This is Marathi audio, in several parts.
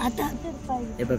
आता हे बघ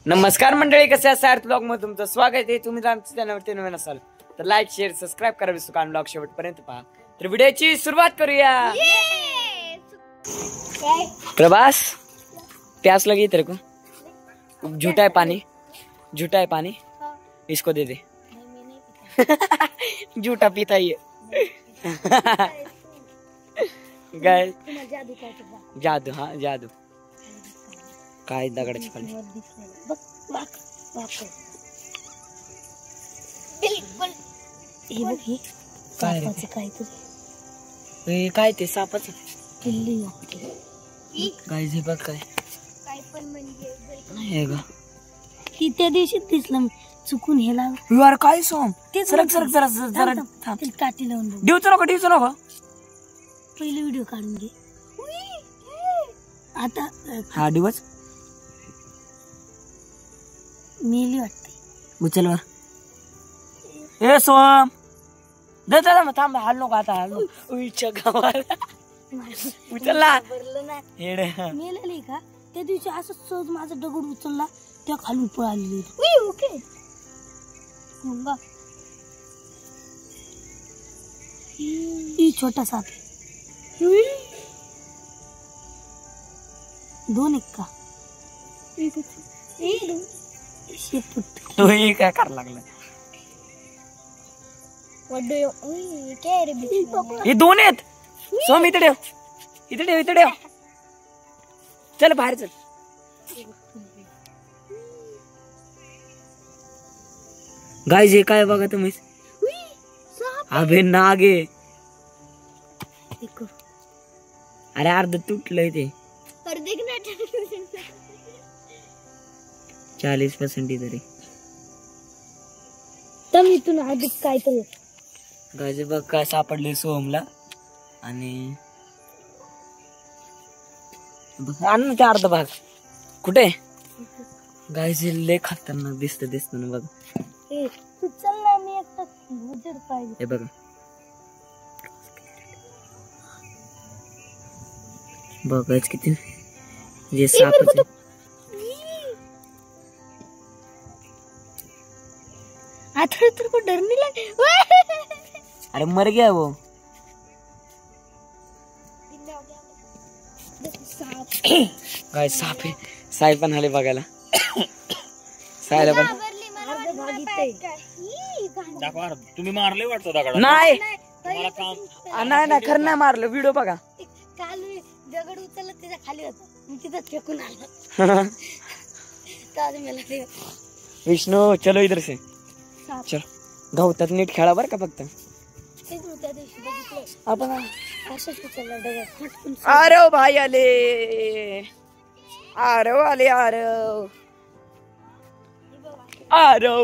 नमस्कार मंडळी, कसे असाल? ब्लॉग मध्ये तुमचं स्वागत आहे. तुम्ही आमच्या चॅनलवरती नवीन असाल तर लाईक शेअर सबस्क्राईब करा. विसुकान ब्लॉग शेवटपर्यंत पहा. तर व्हिडिओची सुरुवात करूया. प्रभास प्यास लगी तेरे को? झूठा है पानी इसको दे दे. झूठा पीता ही गाय. जादू. हाँ जादू. काय दगडाची खाली काय ते सापाच काय जे बघ काय हे ग ती त्या दिवशी दिसलं चुकून हे लागलं. यार काय सोम ते सरक जरा काठी लावून देऊच नको पहिले व्हिडिओ काढून घे. आता हा दिवस मेली वाटते. उचल वर. ए सोम दे मग थांब. हाल नको आता. हाल नको गावाला उचलला मेलेली का? त्या दिवशी असं सहज माझा दगड उचलला त्या खालून पळालेली. ओके छोटा साप दोन एक का तू काय कर लागला? हे दोन आहेत. सोम इथे ठेव. चल बाहेर चल. गाइस हे काय बघा तुम्ही? अबे नागे. अरे अर्ध तुटलंय ते. 40% तरी इथून अधिक काय तरी. गाइस बघ काय सापडले सोमला. आणि आण ते अर्ध भाग कुठे? गाइस लय खतरनाक दिसत ना बघ. तू चल ना, मी एकटा गुजर पाहिजे. हे बघ बघायच किती जे साप. आता तेरे को डर नहीं लगा? अरे मर गया वो. गाइस साप आहे. साई पण आले बघायला. सायला पण तुम्ही मारले वाटतं दगड? नाही खरं नाही मारलं. व्हिडिओ बघा. काल दगड उचलला त्याच्या खाली होता, मी तिथं फेकून आलो. विष्णू चलो इधर से. चल गवतात नीट खेळा बर का फक्त. आपण अरे भाई आले. अरे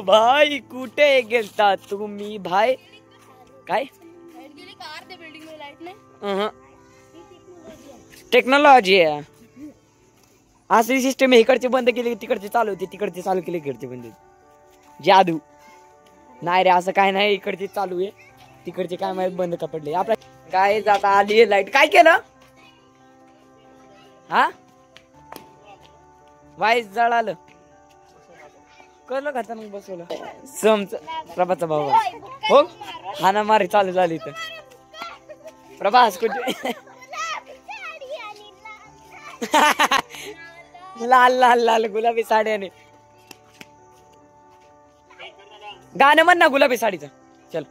भाई कुठे गेलता तुम्ही भाई? काय टेक्नॉलॉजी आहे. अशी सिस्टम इकडची बंद केली तिकडची चालू होती, तिकडची चालू केली इकडची बंद होती. जादू नाही रे, असं काय नाही. इकडची चालू आहे तिकडचे काय माहिती बंद का पडले. आपल्या काय आता आली लाईट. काय केलं? हा वाईस जळालं. कळलं का? मग बसवलं. समच प्रभाचा भाऊ हो. हाना मारी चालू झाली इथं. प्रभास कुठे? लाल गुलाबी साड्याने. गाणं म्हण ना गुलाबी साडीचं. चल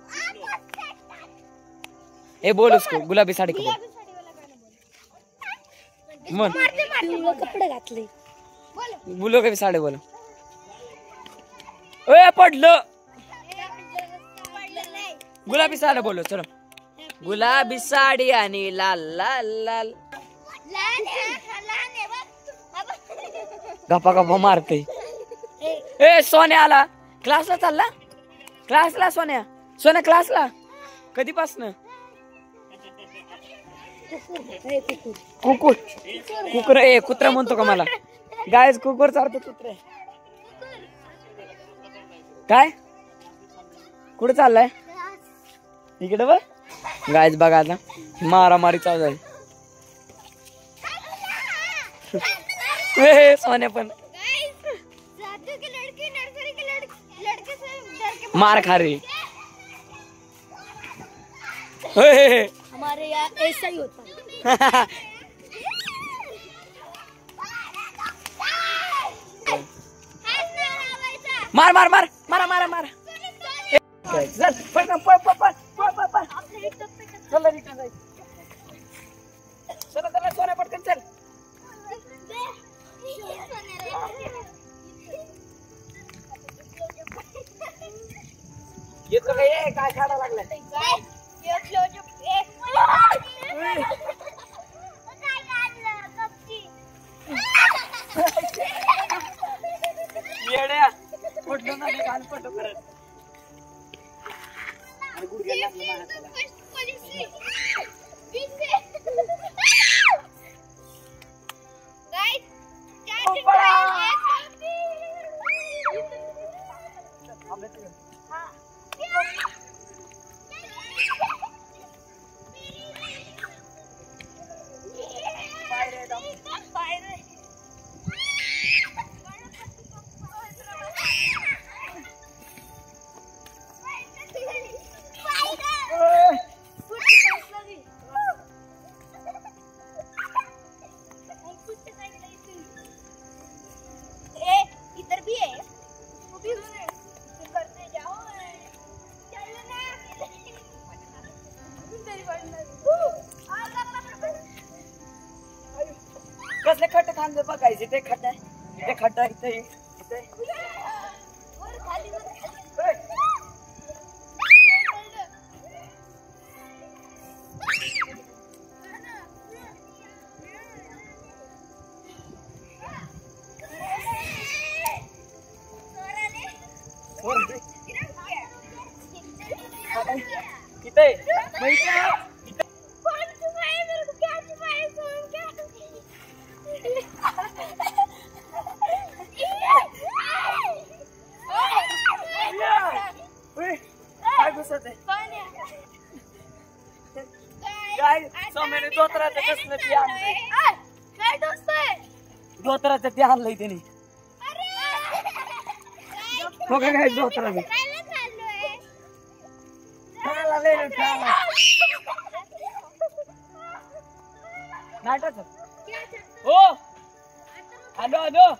ए बोल उसको गुलाबी साडी का मन कपडे घातले. बोलो का साडे बोलो. ए पडलं. गुलाबी साडी बोलो चलो. गुलाबी साडी आणि लाल लाल लाल. गप्पा गप्पा मारते. ए सोन्या आला. क्लासला चालला. क्लासला सोन्या. सोन्या क्लासला कधीपासनं. कुकुर कुकुर ए कुत्रा म्हणतो का मला. गायज कुकुर चालतो कुत्रे. काय कुठे चाललाय. इकडे बघ गायज बघा आता मारामारी चालू झाली. सोन्या पण मार खा रे. हमारे यहाँ ऐसा ही होता है. मार मार मार मारा मारा मारा. चल पटकन पळ पळ पळ पळ पळ पळ. चल रिटर्न जायचं. चला चला सोन्या पटकन चल. येतो का ये काय खायला लागलाय. येड्या कुठलं नाही काल पटो करत. गुडघ्याला लागलं माझ्या. कसले खड्डे खांदे बघायचे. ते खड्डा ते खड्डा इथे इथे. किती काय घुसत आहे. काय सोम्याने धोत्राचं कसलं ते आणलंय. धोत्राचं ते आणलंय त्याने. हो का काय धोत्राचं नाटक. हो हॅलो हॅलो.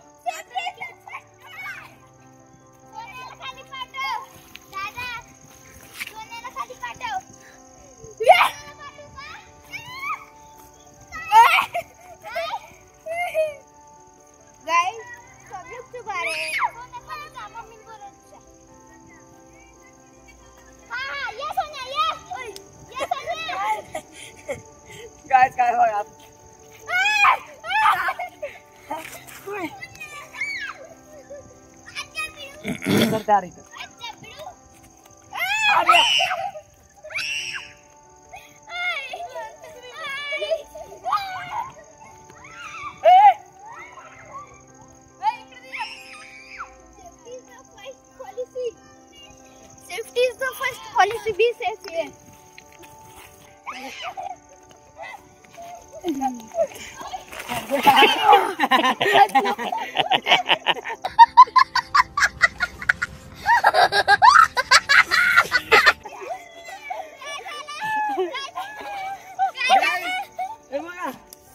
काय काय होय तयार इथं. Safety is the first policy. Be safe here.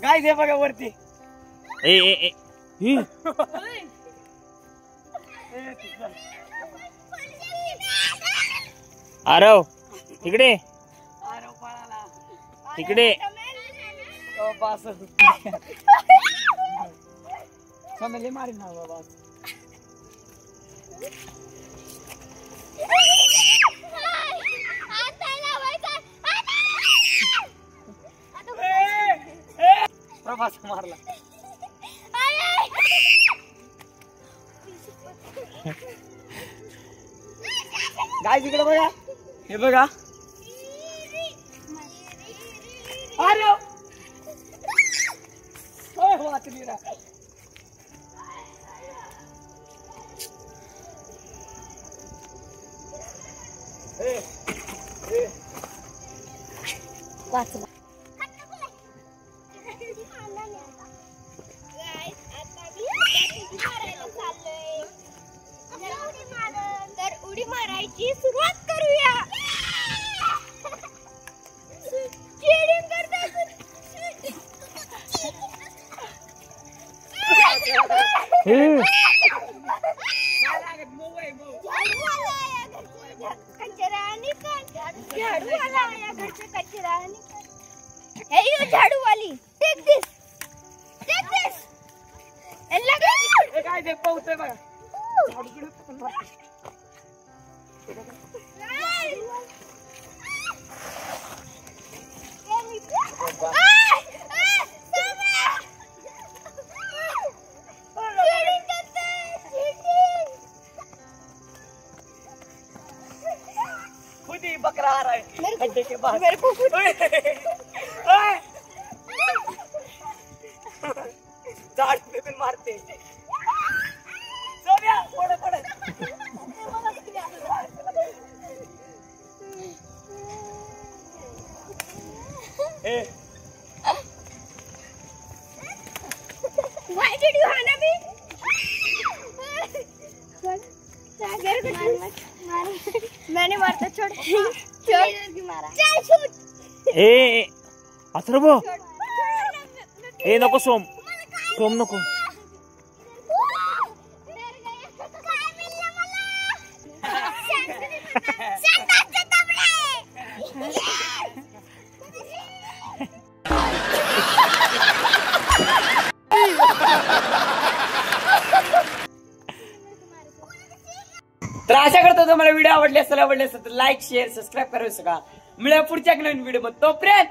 गाईस हे बघा वरती. ए ए ए आरव इकडे इकडे. फॅमिली मारी ना बाबा. प्रभास मारला. काय तिकडे बघा, हे बघा. अरे वाचली ना. वाचला. तर उडी मारायची सुरुवात करूया. चीडिंग करतात. Hey, you झाडूवाली, take this. Take this. काय ते पावतोय बघा. खुद ही बकरा आ रहा है खड्डे के बाहर. मेरे को खुद झाड़ पे भी मारते. सोनिया पड़े पड़े. Why did you hana me? मैंने मारता. छोड़ चल शूट. ए अथर्व, ए नको सोम, सोम नको. तर आशा करतो तुम्हाला व्हिडिओ आवडले असेल तर लाईक शेअर सबस्क्राईब करायला सगळा. मिळूया पुढच्या नवीन व्हिडिओ मध्ये. तोपर्यंत